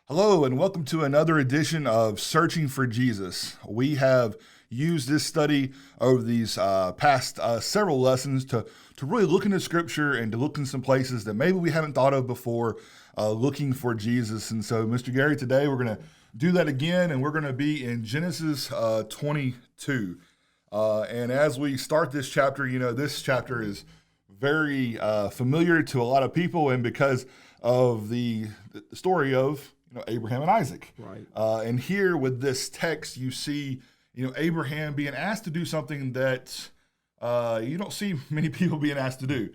Hello, and welcome to another edition of Searching for Jesus. We have used this study over these past several lessons to really look into Scripture and to look in some places that maybe we haven't thought of before, looking for Jesus. And so, Mr. Gary, today we're going to do that again, and we're going to be in Genesis 22. And as we start this chapter, this chapter is very familiar to a lot of people, and because of the story of Abraham and Isaac. Right. And here with this text, you see, Abraham being asked to do something that you don't see many people being asked to do.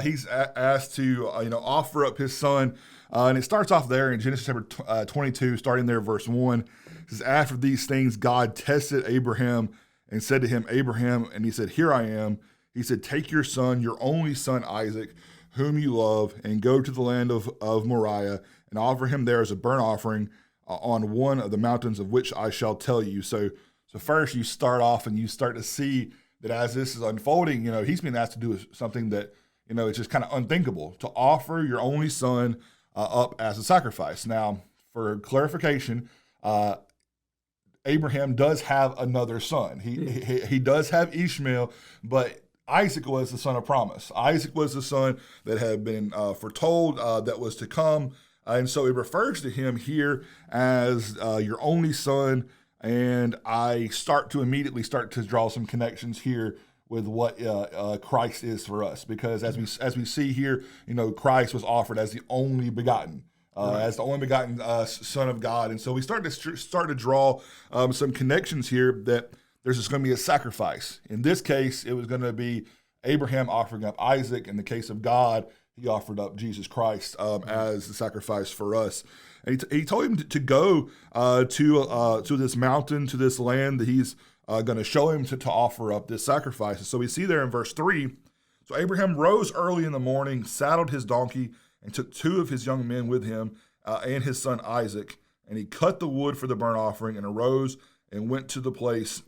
He's asked to, offer up his son. And it starts off there in Genesis chapter 22, starting there, verse 1. It says, after these things, God tested Abraham and said to him, Abraham, and he said, here I am. He said, take your son, your only son, Isaac, whom you love, and go to the land of Moriah, and offer him there as a burnt offering on one of the mountains of which I shall tell you. So first you start off and you start to see that as this is unfolding, he's being asked to do something that, it's just kind of unthinkable, to offer your only son up as a sacrifice. Now, for clarification, Abraham does have another son. He does have Ishmael, but Isaac was the son of promise. Isaac was the son that had been foretold that was to come. And so it refers to him here as your only son. And I immediately start to draw some connections here with what Christ is for us. Because as we see here, Christ was offered as the only begotten. As the only begotten Son of God. And so we start to draw some connections here that there's just going to be a sacrifice. In this case, it was going to be Abraham offering up Isaac. In the case of God, he offered up Jesus Christ as the sacrifice for us. And he told him to go to this mountain, to this land that he's going to show him to offer up this sacrifice. And so we see there in verse 3, so Abraham rose early in the morning, saddled his donkey, and took two of his young men with him and his son Isaac. And he cut the wood for the burnt offering and arose and went to the place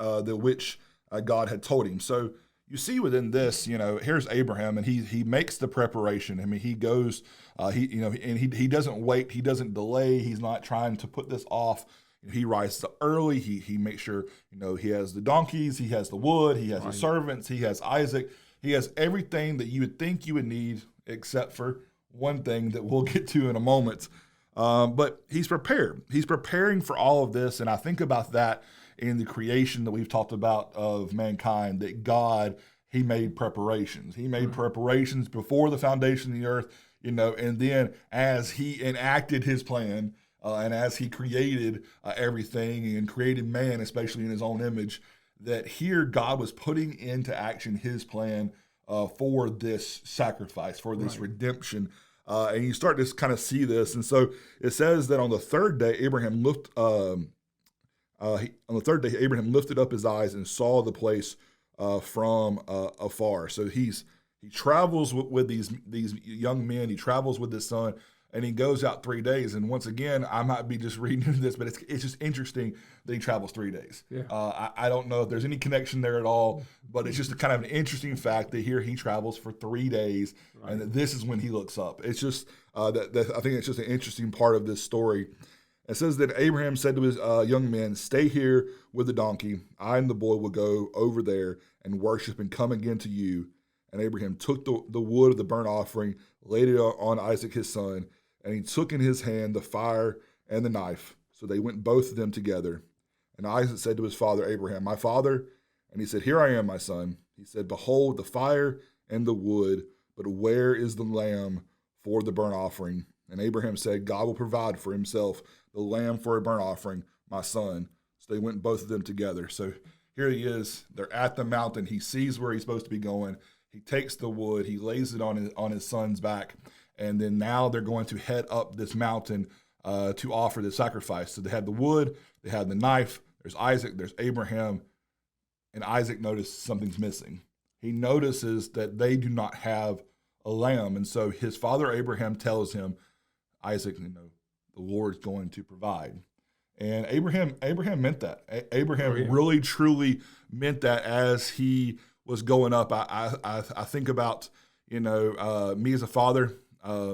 which God had told him. So you see within this, here's Abraham, and he makes the preparation. I mean, he goes, he doesn't wait, he doesn't delay, he's not trying to put this off. He rises up early. He makes sure, he has the donkeys, he has the wood, he has the servants, he has Isaac, he has everything that you would think you would need, except for one thing that we'll get to in a moment. But he's prepared. He's preparing for all of this, and I think about that in the creation that we've talked about of mankind, that God, he made preparations. He made preparations before the foundation of the earth, and then as he enacted his plan, and as he created everything and created man, especially in his own image, that here God was putting into action his plan for this sacrifice, for this redemption. And you start to kind of see this. And so it says that on the third day, Abraham lifted up his eyes and saw the place from afar. So he travels with these young men. He travels with his son, and he goes out 3 days. And once again, I might be just reading this, but it's just interesting that he travels 3 days. Yeah. I don't know if there's any connection there at all, but it's just kind of an interesting fact that here he travels for 3 days, and that this is when he looks up. It's just that I think it's just an interesting part of this story. It says that Abraham said to his young men, stay here with the donkey. I and the boy will go over there and worship and come again to you. And Abraham took the wood of the burnt offering, laid it on Isaac his son, and he took in his hand the fire and the knife. So they went both of them together. And Isaac said to his father Abraham, my father? And he said, here I am, my son. He said, behold, the fire and the wood, but where is the lamb for the burnt offering? And Abraham said, God will provide for himself the lamb for a burnt offering, my son. So they went both of them together. So here he is. They're at the mountain. He sees where he's supposed to be going. He takes the wood. He lays it on his son's back. And then now they're going to head up this mountain to offer the sacrifice. So they had the wood. They had the knife. There's Isaac. There's Abraham. And Isaac notices something's missing. He notices that they do not have a lamb. And so his father Abraham tells him, Isaac, the Lord's going to provide. And Abraham meant that. Abraham really, truly meant that as he was going up. I think about, me as a father,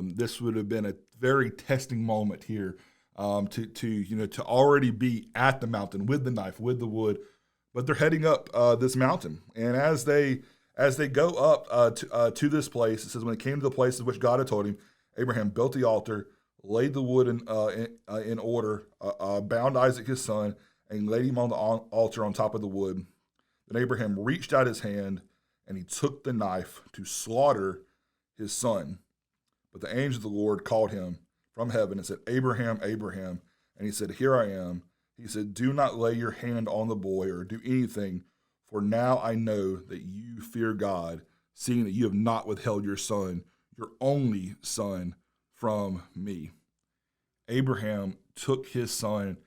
this would have been a very testing moment here to already be at the mountain with the knife, with the wood, but they're heading up this mountain. And as they go up to this place, it says when they came to the places which God had told him, Abraham built the altar, laid the wood in order, bound Isaac his son, and laid him on the altar on top of the wood. Then Abraham reached out his hand, and he took the knife to slaughter his son. But the angel of the Lord called him from heaven and said, Abraham, Abraham. And he said, Here I am. He said, Do not lay your hand on the boy or do anything, for now I know that you fear God, seeing that you have not withheld your son, your only son, from me. Abraham took his son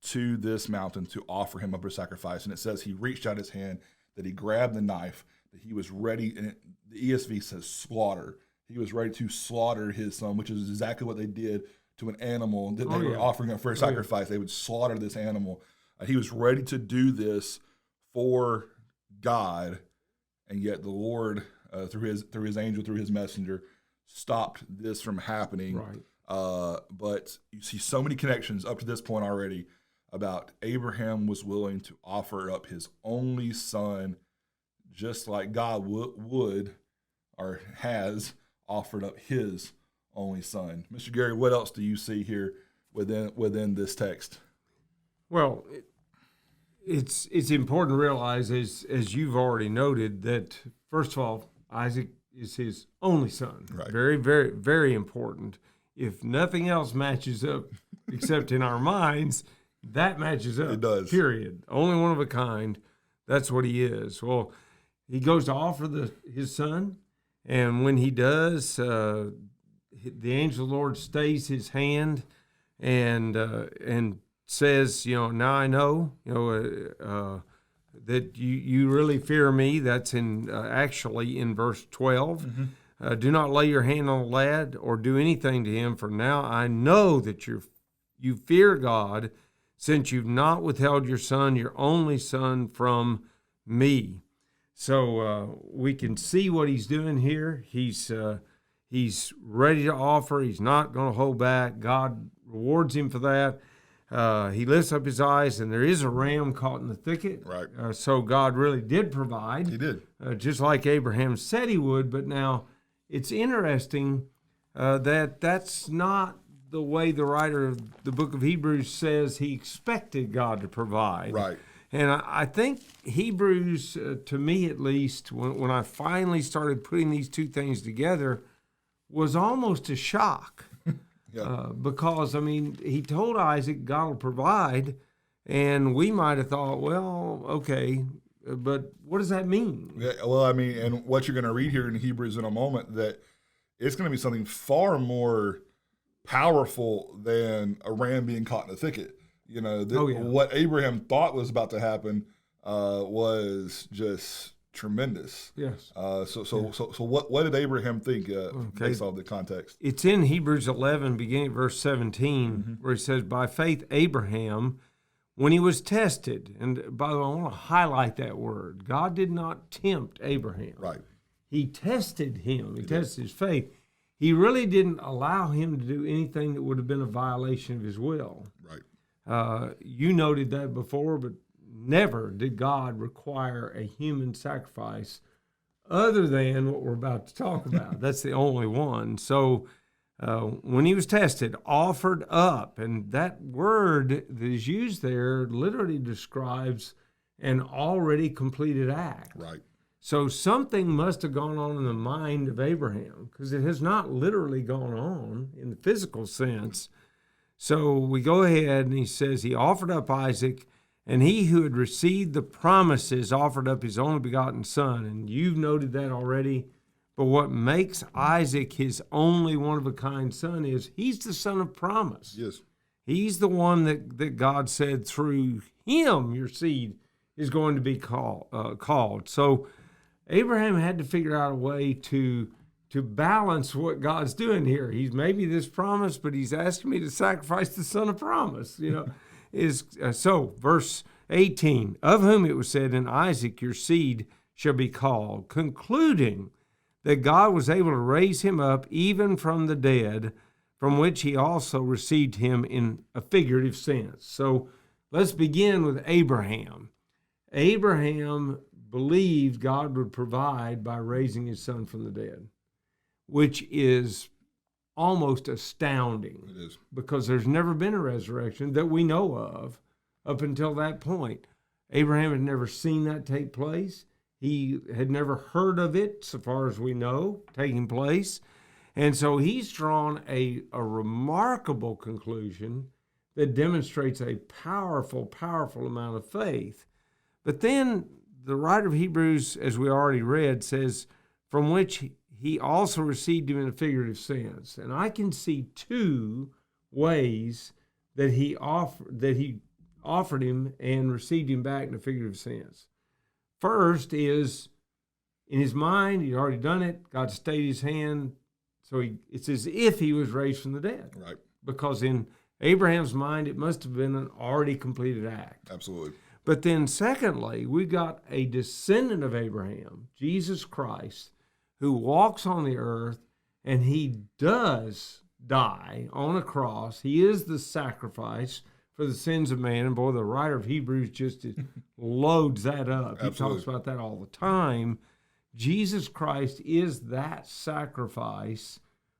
to this mountain to offer him up for sacrifice. And it says he reached out his hand, that he grabbed the knife, that he was ready, and the ESV says slaughter. He was ready to slaughter his son, which is exactly what they did to an animal that they were offering up for a sacrifice. They would slaughter this animal. He was ready to do this for God, and yet the Lord, through his angel, through his messenger, stopped this from happening. Right. But you see so many connections up to this point already about Abraham was willing to offer up his only son, just like God would or has offered up his only son. Mr. Gary, what else do you see here within this text? Well, it's important to realize, as you've already noted, that first of all, Isaac is his only son. Right. Very, very, very important. If nothing else matches up, except in our minds, that matches up. It does. Period. Only one of a kind. That's what he is. Well, he goes to offer his son, and when he does, the angel of the Lord stays his hand and says, now I know, that you really fear me. That's actually in verse 12. Mm-hmm. Do not lay your hand on the lad or do anything to him, for now I know that you fear God, since you've not withheld your son, your only son, from me. So we can see what he's doing here. He's ready to offer. He's not going to hold back. God rewards him for that. He lifts up his eyes, and there is a ram caught in the thicket. Right. So God really did provide. He did. Just like Abraham said he would. But now it's interesting that that's not the way the writer of the book of Hebrews says he expected God to provide. Right. And I think Hebrews, to me at least, when I finally started putting these two things together, was almost a shock. Yeah. Because, he told Isaac God will provide, and we might have thought, well, okay, but what does that mean? Yeah, well, and what you're going to read here in Hebrews in a moment, that it's going to be something far more powerful than a ram being caught in a thicket. What Abraham thought was about to happen was just tremendous. Yes. So what did Abraham think based on the context? It's in Hebrews 11, beginning at verse 17, Mm-hmm. where it says, by faith Abraham, when he was tested, and by the way, I want to highlight that word. God did not tempt Abraham. Right. He tested him. He tested his faith. He really didn't allow him to do anything that would have been a violation of his will. Right. You noted that before, but never did God require a human sacrifice other than what we're about to talk about. That's the only one. So when he was tested, offered up, and that word that is used there literally describes an already completed act. Right. So something must have gone on in the mind of Abraham, because it has not literally gone on in the physical sense. So we go ahead, and he says he offered up Isaac, and he who had received the promises offered up his only begotten son. And you've noted that already. But what makes Isaac his only one-of-a-kind son is he's the son of promise. Yes. He's the one that God said through him your seed is going to be called. So Abraham had to figure out a way to balance what God's doing here. He's made me this promise, but he's asking me to sacrifice the son of promise, So verse 18, of whom it was said, in Isaac your seed shall be called, concluding that God was able to raise him up even from the dead, from which he also received him in a figurative sense. So let's begin with Abraham. Abraham believed God would provide by raising his son from the dead, which is almost astounding. It is. Because there's never been a resurrection that we know of up until that point. Abraham had never seen that take place. He had never heard of it, so far as we know, taking place. And so he's drawn a remarkable conclusion that demonstrates a powerful, powerful amount of faith. But then the writer of Hebrews, as we already read, says, from which he also received him in a figurative sense. And I can see two ways that he offered him and received him back in a figurative sense. First is, in his mind, he'd already done it. God stayed his hand. So it's as if he was raised from the dead. Right. Because in Abraham's mind, it must have been an already completed act. Absolutely. But then secondly, we got a descendant of Abraham, Jesus Christ, who walks on the earth, and he does die on a cross. He is the sacrifice for the sins of man. And boy, the writer of Hebrews just loads that up. Absolutely. He talks about that all the time. Jesus Christ is that sacrifice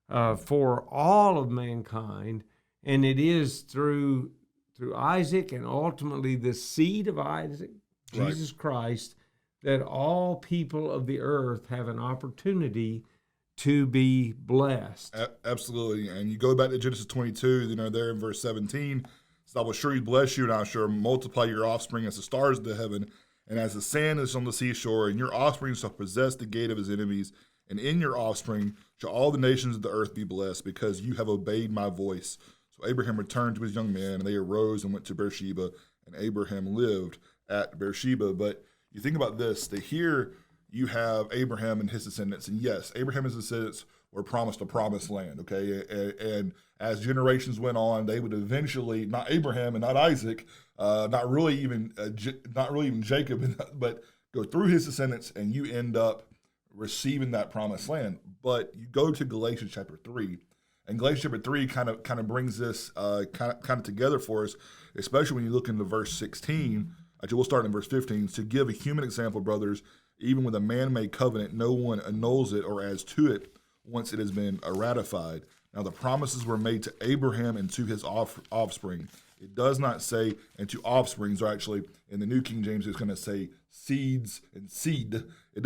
for all of mankind, and it is through Isaac and ultimately the seed of Isaac, Jesus Christ, that all people of the earth have an opportunity to be blessed. Absolutely. And you go back to Genesis 22, there in verse 17, so I will surely bless you, and I will sure multiply your offspring as the stars of the heaven, and as the sand is on the seashore, and your offspring shall possess the gate of his enemies, and in your offspring shall all the nations of the earth be blessed, because you have obeyed my voice. So Abraham returned to his young men, and they arose and went to Beersheba, and Abraham lived at Beersheba. But you think about this, that here you have Abraham and his descendants, and yes, Abraham and his descendants were promised a promised land, okay? And as generations went on, they would eventually, not Abraham and not Isaac, not really even Jacob, but go through his descendants, and you end up receiving that promised land. But you go to Galatians chapter 3, and Galatians chapter 3 kind of brings this kind of together for us, especially when you look into verse 16. Actually, we'll start in verse 15. To give a human example, brothers, even with a man-made covenant, no one annuls it or adds to it once it has been ratified. Now the promises were made to Abraham and to his offspring. It does not say and to offsprings, or actually in the New King James it's going to say seeds and seed. It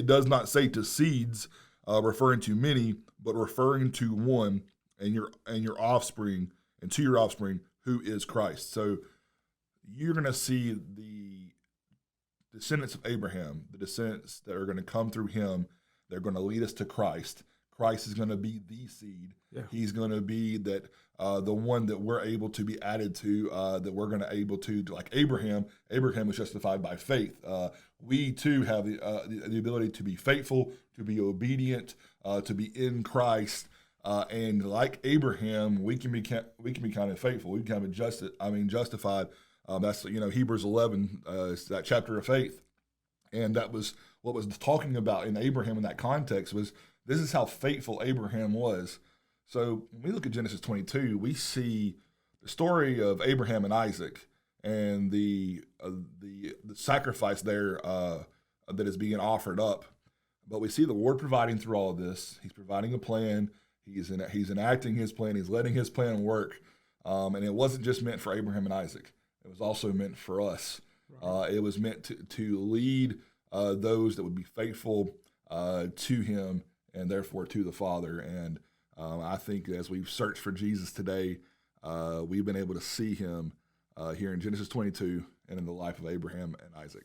does not say to seeds, referring to many, but referring to one, and your offspring, and to your offspring, who is Christ. So you're going to see the descendants of Abraham, the descendants that are going to come through him. They're going to lead us to Christ. Christ is going to be the seed. Yeah. He's going to be that the one that we're able to be added to, that we're going to able to, like Abraham. Abraham was justified by faith. We too have the ability to be faithful, to be obedient, to be in Christ. And like Abraham, we can be kind of faithful. We can be justified. That's Hebrews 11, that chapter of faith, and that was what was talking about in Abraham in that context. Was this is how faithful Abraham was. So when we look at Genesis 22, we see the story of Abraham and Isaac and the sacrifice there that is being offered up. But we see the Lord providing through all of this. He's providing a plan. He's enacting his plan. He's letting his plan work. And it wasn't just meant for Abraham and Isaac. It was also meant for us. Right. It was meant to lead those that would be faithful to him and therefore to the Father. And I think as we've searched for Jesus today, we've been able to see him here in Genesis 22 and in the life of Abraham and Isaac.